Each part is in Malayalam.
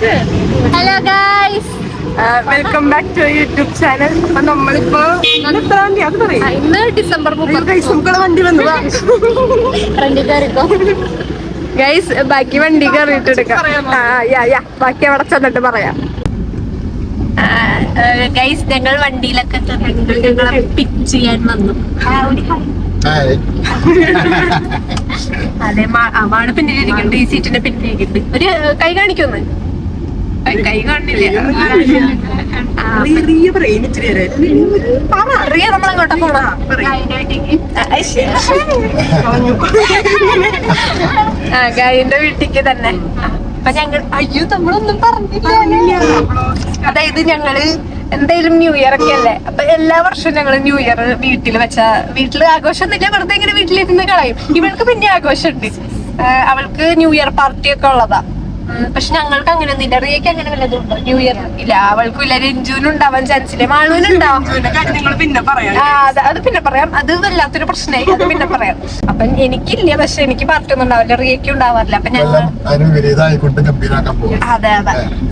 Hello guys, welcome back to YouTube channel. അപ്പൊ നമ്മളിപ്പോ എത്രാം തീയതി അത് പറയും? ഇന്ന് ഡിസംബർ 30. നമുക്കുള്ള വണ്ടി വന്നു ഫ്രണ്ടിൽ കയറിക്കോ ഗൈസ്. ബാക്കി വണ്ടി കയറിയിട്ടെടുക്കാം. ബാക്കി അവിടെ ചെന്നിട്ട് പറയാം. ഗൈസ്, ഞങ്ങൾ വണ്ടിയിലൊക്കെ ഞങ്ങളെ പിക്ക് ചെയ്യാൻ വന്നു. അതെ, ആണ് പിന്നിലിരിക്കുന്നുണ്ട്. ഈ സീറ്റിന്റെ പിന്നിലിരിക്കുന്നുണ്ട്. ഒരു കൈ കാണിക്കൊന്ന്. കൈ കാണില്ല. റിയ, നമ്മളെങ്ങോട്ടാ പോണോ? ഗായിന്റെ വീട്ടിക്ക് തന്നെ. അപ്പൊ ഞങ്ങൾ നമ്മളൊന്നും പറഞ്ഞില്ല. അതായത് ഞങ്ങള് എന്തായാലും ന്യൂ ഇയർ ഒക്കെ അല്ലേ, അപ്പൊ എല്ലാ വർഷവും ഞങ്ങള് ന്യൂ ഇയർ വീട്ടില് ആഘോഷം ഒന്നുമില്ല, വെറുതെ ഇങ്ങനെ വീട്ടിലിരുന്ന് കളയും. ഇവൾക്ക് പിന്നെ ആഘോഷമുണ്ട്. അവൾക്ക് ന്യൂ ഇയർ പാർട്ടി ഒക്കെ ഉള്ളതാ. പക്ഷെ ഞങ്ങൾക്ക് അങ്ങനെ ഒന്നുമില്ല. റിയക്ക് അങ്ങനെ വല്ലതും ഉണ്ടോ? ന്യൂ ഇയർ ഇല്ല, അവൾക്കും ഇല്ല. രഞ്ജുവിനും ഉണ്ടാവാൻ ചാൻസ് ഇല്ല. മാളുവിനുണ്ടാവും. അത് പിന്നെ പറയാം. അത് വല്ലാത്തൊരു പ്രശ്നമായി. അത് പിന്നെ പറയാം. അപ്പൊ എനിക്കില്ല, പക്ഷെ എനിക്ക് പാർട്ടി ഒന്നും ഉണ്ടാവില്ല. റിയക്ക് ഉണ്ടാവാറില്ല. അപ്പൊ ഞങ്ങൾ അതെ.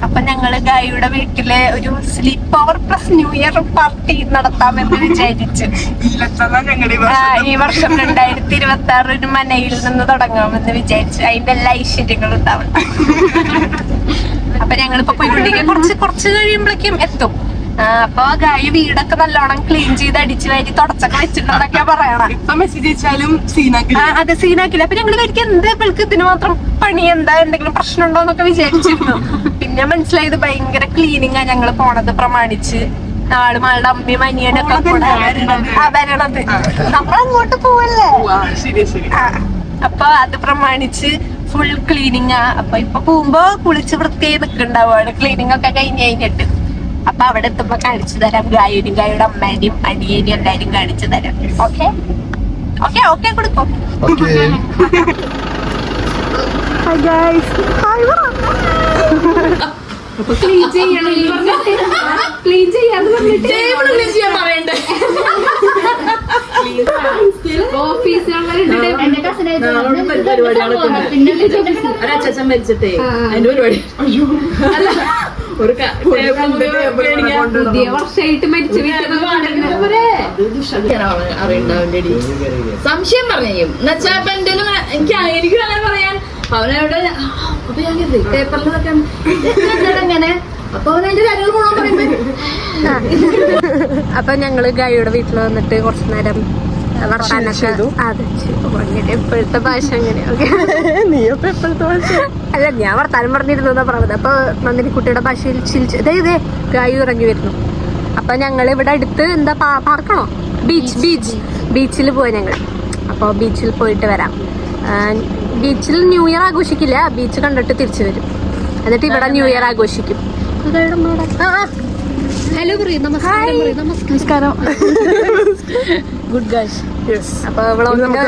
അപ്പൊ ഞങ്ങള് ഗായിയുടെ വീട്ടിലെ ഒരു sleep over plus new year party നടത്താമെന്ന് വിചാരിച്ചു. ഈ വർഷം 2026 ഒരു മനയിൽ നിന്ന് തുടങ്ങാമെന്ന് വിചാരിച്ചു. അതിന്റെ എല്ലാ ഐശ്വര്യങ്ങളും ഉണ്ടാവും. അപ്പൊ ഞങ്ങളിപ്പോ പോയിക്കൊണ്ടിരിക്കുക. കുറച്ച് കഴിയുമ്പോഴേക്കും എത്തും. അപ്പൊ ഗായി വീടൊക്കെ നല്ലോണം ക്ലീൻ ചെയ്ത് അടിച്ചു വാരി തുടച്ചൊക്കെ വെച്ചിട്ടുണ്ടെന്നൊക്കെ പറയണം. ഇപ്പൊ മെസ്സേജ് അയച്ചാലും അതെ, സീനാക്കില്ല. അപ്പൊ ഞങ്ങള് വിചാരിക്കും എന്താ ഇവൾക്ക് ഇതിന് മാത്രം പണി, എന്താ എന്തെങ്കിലും പ്രശ്നം ഉണ്ടോ എന്നൊക്കെ വിചാരിച്ചിരുന്നു. പിന്നെ മനസ്സിലായത് ഭയങ്കര ക്ലീനിങ്ങാ ഞങ്ങള് പോണത് പ്രമാണിച്ച്. ആളുമാളുടെ അമ്മയും അനിയനൊക്കെ വരണത്. നമ്മളങ്ങോട്ട് പോവല്ലേ. അപ്പൊ അത് പ്രമാണിച്ച് ഫുൾ ക്ലീനിങ്ങാ. അപ്പൊ ഇപ്പൊ പോകുമ്പോ കുളിച്ച് വൃത്തിയായി നിൽക്കുന്നുണ്ടാവുകയാണ്. ക്ലീനിങ് ഒക്കെ കഴിഞ്ഞിട്ട്. അപ്പൊ അവിടെ എത്തുമ്പോ കാണിച്ചു തരാം. ഗായുടെയും ഗായുടെ അമ്മേനെയും അനിയനെയും എല്ലാരും കാണിച്ചു തരാം. ഓക്കെ കൊടുക്കും. ക്ലീൻ ചെയ്യണം. ക്ലീൻ ചെയ്യാന്ന് പറയണ്ടേ? ഒരച്ഛൻ മരിച്ചിട്ടേ അതിന്റെ പരിപാടി. പുതിയ വർഷമായിട്ട് മരിച്ചു അറിയണ്ടാവില്ലേ? സംശയം പറഞ്ഞു എന്നുവെച്ചാ ഇപ്പൊ എന്തെങ്കിലും എനിക്കും അങ്ങനെ പറയാൻ അവനവിടെ പേപ്പറിലൊക്കെ എങ്ങനെ അപ്പൊ അവനതിന്റെ കാര്യങ്ങൾ പോകാൻ പറയുമ്പോ. അപ്പൊ ഞങ്ങള് ഗായിയുടെ വീട്ടിൽ വന്നിട്ട് കുറച്ചു നേരം എപ്പോഴത്തെ ഭാഷ അങ്ങനെയൊക്കെ. അല്ല, ഞാൻ വർത്താനം പറഞ്ഞിരുന്നു പറഞ്ഞത്. അപ്പൊ നന്ദിനിക്കുട്ടിയുടെ ഭാഷയിൽ ഇതേ ഗായു ഇറങ്ങി വരുന്നു. അപ്പൊ ഞങ്ങൾ ഇവിടെ അടുത്ത് എന്താ പാർക്കണോ? ബീച്ചിൽ പോവാ ഞങ്ങൾ. അപ്പൊ ബീച്ചിൽ പോയിട്ട് വരാം. ബീച്ചിൽ ന്യൂ ഇയർ ആഘോഷിക്കില്ല. ബീച്ച് കണ്ടിട്ട് തിരിച്ചു വരും. എന്നിട്ട് ഇവിടെ ന്യൂ ഇയർ ആഘോഷിക്കും. ഹലോ പറയും. നമസ്കാരം. Good girls. അപ്പൊ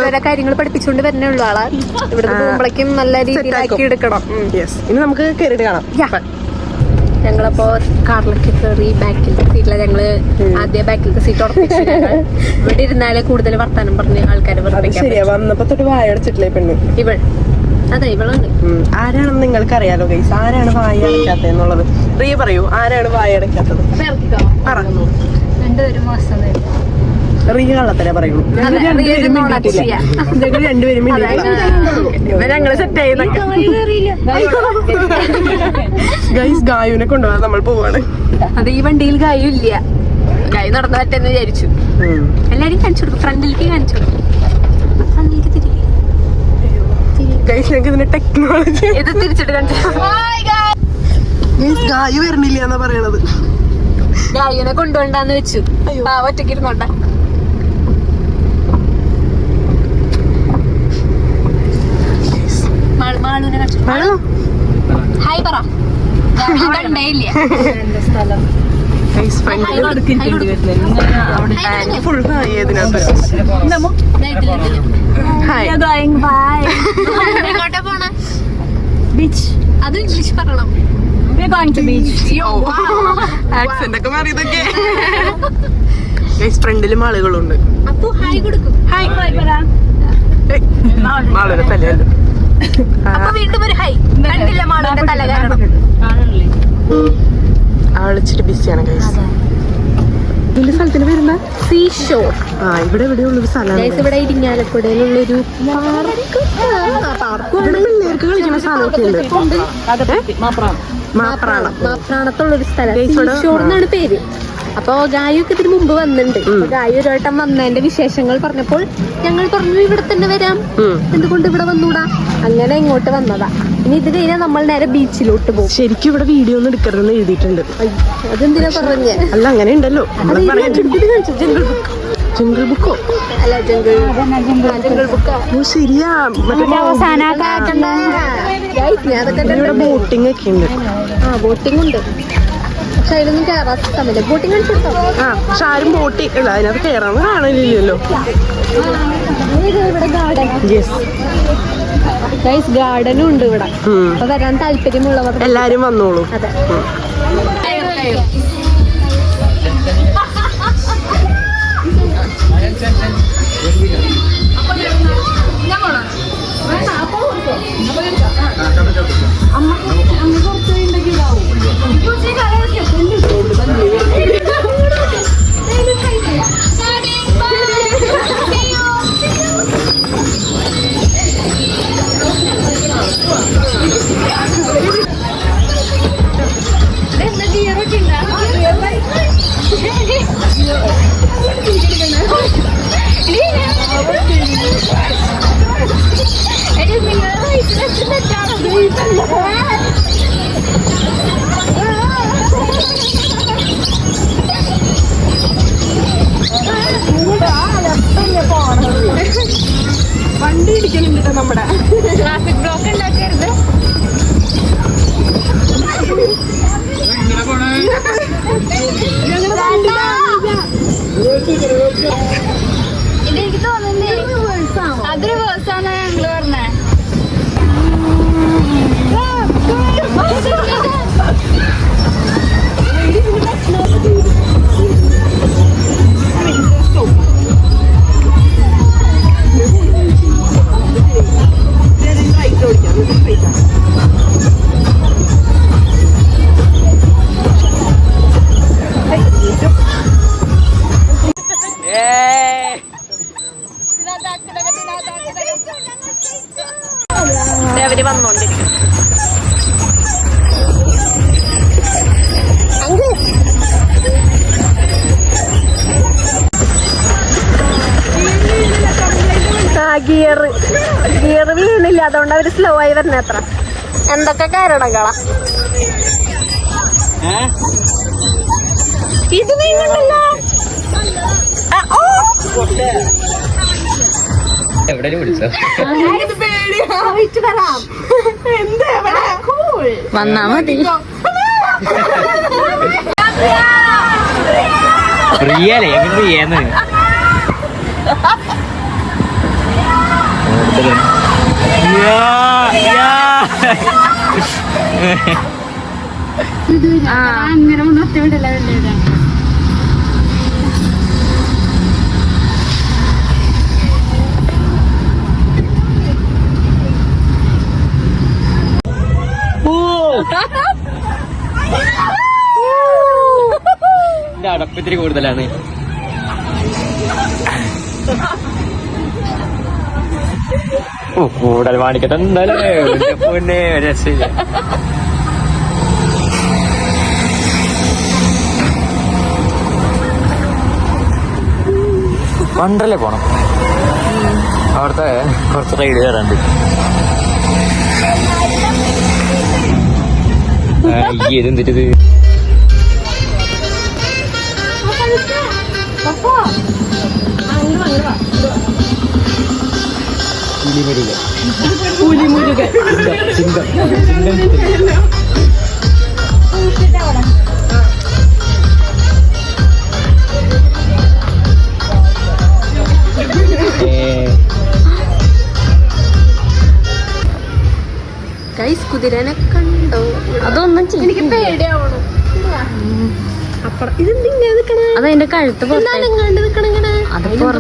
ഓരോ കാര്യങ്ങൾ പഠിപ്പിച്ചുകൊണ്ട് വരുന്നേ ഉള്ളു ആളാ. ഇവിടെ പോകുമ്പോഴേക്കും നല്ല രീതിയിലാക്കി എടുക്കണം. ഇനി നമുക്ക് കയറിയിട്ട് കാണാം. ഞങ്ങളപ്പോ കാറിലൊക്കെ കയറി ബാക്കിലത്തെ സീറ്റില. ഞങ്ങള് ആദ്യം ബാക്കിലത്തെ സീറ്റ് ഉറപ്പിച്ചു. ഇവിടെ ഇരുന്നാലേ കൂടുതൽ വർത്താനം പറഞ്ഞ് ആൾക്കാര് വന്നപ്പോ തൊട്ട് വായടച്ചിട്ടില്ലേ പെണ്ണ് ഇവൾ. അതെ, ഇവളുണ്ട്. ആരാണെന്ന് നിങ്ങൾക്ക് അറിയാലോ ഗൈസ്. ആരാണ് വായ അടയ്ക്കാത്തത് എന്നുള്ളത് റിയ പറയൂ. ആരാണ് വായ അടയ്ക്കാത്തത്? റിയ കള്ളത്തല്ലേ പറയുള്ളൂ. രണ്ടുപേരും ഞങ്ങള് സെറ്റ് ചെയ്യുന്ന ഗൈസ്. ഗായുവിനെ കൊണ്ടുപോകാൻ നമ്മൾ പോവാണ്. അത് ഈ വണ്ടിയിൽ ഗായു ഇല്ല. ഗായു നടന്നു പറ്റെന്ന് വിചാരിച്ചു. എല്ലാരും കാണിച്ചു കൊടുക്കും. ഫ്രണ്ടിലേക്ക് കാണിച്ചു കൊടുക്കും. ഫ്രണ്ടിലേക്ക് തിരികെ ഗൈസ്, ഞങ്ങൾക്ക് ഇതിന്റെ ടെക്നോളജി ഇത് തിരിച്ചിട്ട് കാണിച്ചു. ഗായു വരണില്ല എന്നാ പറയണത്. ഗായുവിനെ കൊണ്ടുപോണ്ടാന്ന് വെച്ചു. ഒറ്റയ്ക്ക് ഇരുന്നോട്ടെ. മാളുവിനെ കാണിച്ചു. ഹായ് പറ. കണ്ടേ ഇല്ല. ഫുൾ എങ്ങോട്ടാ പോണ? ബീച്ച്. അത് ഇംഗ്ലീഷ് പറയണം. ആക്സെന്റ് ഒക്കെ മാറിയതൊക്കെ. ഫ്രണ്ടിലും ആളുകളുണ്ട്. അപ്പൊ ഹായ് കൊടുക്കും. ഹായ് മാളുടെ തലയല്ലോ. അപ്പൊ വീണ്ടും ഒരു ഹൈ. കണ്ടില്ല മാളുടെ തല കാരണം. Sea shore. ഇവിടെ എവിടെയുള്ളൊരു സ്ഥലമാണ്. ഇവിടെ ഇരിങ്ങാലക്കുടയിലുള്ളൊരു പിള്ളേർക്ക് കളിക്കുന്ന സ്ഥലമൊക്കെ ഉണ്ട്. മാപ്രാണത്തുള്ളൊരു സ്ഥലം സീ ഷോർ എന്നാണ് പേര്. അപ്പൊ ഗായൊക്കെ ഇതിന് മുമ്പ് വന്നിട്ടുണ്ട്. ഗായ ഒരു വട്ടം വന്നതിന്റെ വിശേഷങ്ങൾ പറഞ്ഞപ്പോൾ ഞങ്ങൾ പറഞ്ഞു ഇവിടെ തന്നെ വരാം, എന്തുകൊണ്ട് ഇവിടെ വന്നൂടാ, അങ്ങനെ ഇങ്ങോട്ട് വന്നതാ. ഇനി ഇത് കഴിഞ്ഞാൽ നമ്മൾ നേരെ ബീച്ചിലോട്ട് പോകും. ശരിക്കും ഇവിടെ വീഡിയോ ഒന്നും എടുക്കരുതെന്ന് എഴുതിയിട്ടുണ്ട്. അതെന്തിനാ പറഞ്ഞേ? അല്ല അങ്ങനെ ഉണ്ടല്ലോ. ജംഗിൾ ബുക്കോ? അല്ല ജംഗിൾ ബുക്കാ. ശരിയാ. ഇവിടെ ബോട്ടിംഗ് ഒക്കെ ഉണ്ട്. ബോട്ടിംഗ് ഉണ്ട്, പക്ഷെ അതിലൊന്നും കയറാൻ സമയമില്ല. ബോട്ടിംഗ് കളിച്ചിട്ടോ? പക്ഷെ ആരും ബോട്ടിംഗ് ഇല്ല, അതിനകത്ത് കയറാന്ന് കാണലില്ലല്ലോ. ഇവിടെ ഗാർഡൻ, ഗാർഡനും ഉണ്ട് ഇവിടെ. അപ്പൊ വരാൻ താല്പര്യമുള്ളവർ എല്ലാരും വന്നോളൂ. അതെ. വണ്ടി ഇടിക്കുന്നുണ്ട് നമ്മുടെ. ട്രാഫിക് ബ്ലോക്ക് ഉണ്ടാക്കരുത്. ഇതെനിക്ക് തോന്നുന്നേ അത് റിവേഴ്സാണ് ഞങ്ങള് പറഞ്ഞേ. അവര് വന്നോണ്ടിരിക്കും. ഗിയർ വീണില്ല, അതുകൊണ്ട് അവര് സ്ലോ ആയി വരുന്ന. അത്ര എന്തൊക്കെ കാരണങ്ങളാ. ഇത് നീങ്ങണ്ടല്ലോ. വന്നാ മതി. അങ്ങനെ ഒറ്റവിടില്ല. അടപ്പിത്തിരി കൂടുതലാണ്. കൂടുതൽ മാണിക്കട്ടെ എന്തായാലും രക്ഷയില്ല. വണ്ടർലേ പോണം. അവിടുത്തെ കുറച്ച് റൈഡ് കയറാണ്ട്. ഇതെന്തിട്ടത്? കുതിരനെ കണ്ടോ? അതൊന്നും എനിക്ക് പേടിയാവണു. അതതിന്റെ കഴുത്ത്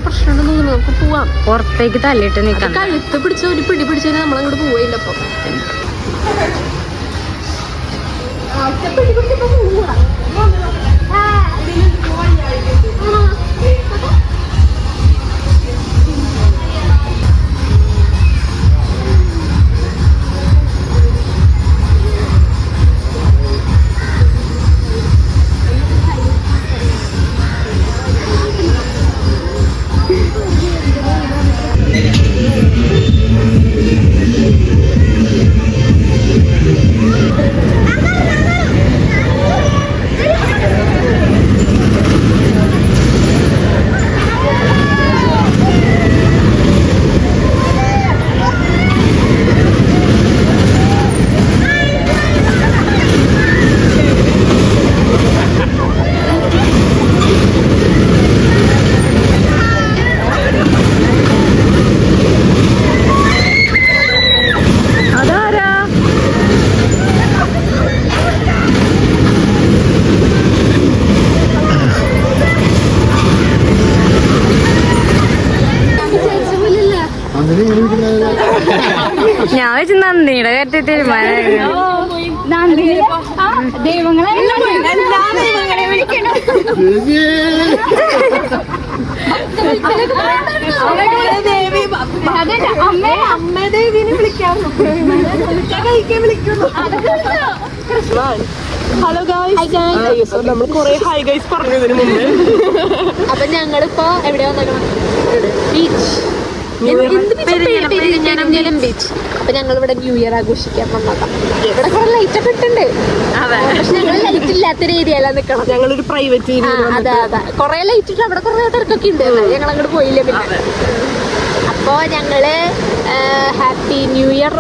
പ്രശ്നം നമുക്ക് പോവാം. പുറത്തേക്ക് തല്ലിട്ട് നിൽക്കാം. കഴുത്ത് പിടിച്ച ഒരു പിടി പിടിച്ചാൽ നമ്മളങ്ങോട്ട് പോയില്ല. അപ്പൊ ഞാൻ വെച്ച് നന്ദിയുടെ കയറ്റി തീരുമാനമായിരുന്നു. ദൈവങ്ങളെ അമ്മ ദേവിനെ വിളിക്കാം. ഹലോ ഗായ്സ്, നമ്മൾ കൊറേ ഹായ് ഗൈസ് പറഞ്ഞു ഇതിനു മുമ്പ്. അപ്പൊ ഞങ്ങളിപ്പോ എവിടെ വന്നേക്കണം? ബീച്ച്. ബീച്ച്. അപ്പൊ ഞങ്ങൾ ഇവിടെ ന്യൂ ഇയർ ആഘോഷിക്കാൻ വന്നതാ. ഇവിടെ കുറെ ലൈറ്റ് ഒക്കെ ഇട്ടുണ്ട്. പക്ഷെ ഞങ്ങൾ ലൈറ്റ് ഇല്ലാത്തൊരു ഏരിയയിലാണ് നിക്കണം. ഞങ്ങളൊരു പ്രൈവറ്റ് അതെ അതെ, കൊറേ ലൈറ്റ് ഇട്ട് അവിടെ കുറെ തിരക്കൊക്കെ ഉണ്ട്. ഞങ്ങൾ അങ്ങോട്ട് പോയില്ല പിന്നെ. അപ്പൊ ഞങ്ങള് ഹാപ്പി ന്യൂ ഇയർ.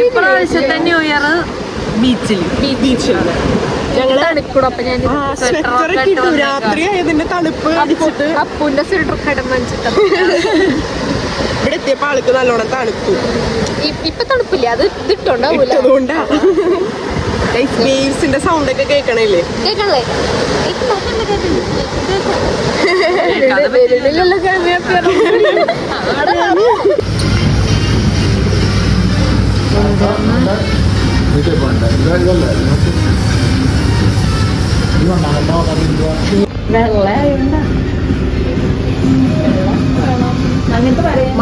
ഇപ്രാവശ്യത്തെ ന്യൂ ഇയർ ബീച്ചിൽ ഞങ്ങള് തണുക്കൂടും. അപ്പൊ ഞാൻ രാത്രി ആയതിന്റെ തണുപ്പ് അടിച്ചിട്ട് അപ്പൂന്റെ സ്വെറ്റർ കിടന്നിട്ട് ഇവിടെ എത്തിയപ്പോ ആൾക്ക് നല്ലോണം തണുത്തു. ഇപ്പൊ തണുപ്പില്ല, അത് ഇതിട്ടോണ്ടാവൂല. അതുകൊണ്ടാ വേവ്സിന്റെ സൗണ്ട് ഒക്കെ കേൾക്കണില്ലേ? കേക്കണല്ലേ? അങ്ങനത്തെ പറയാം.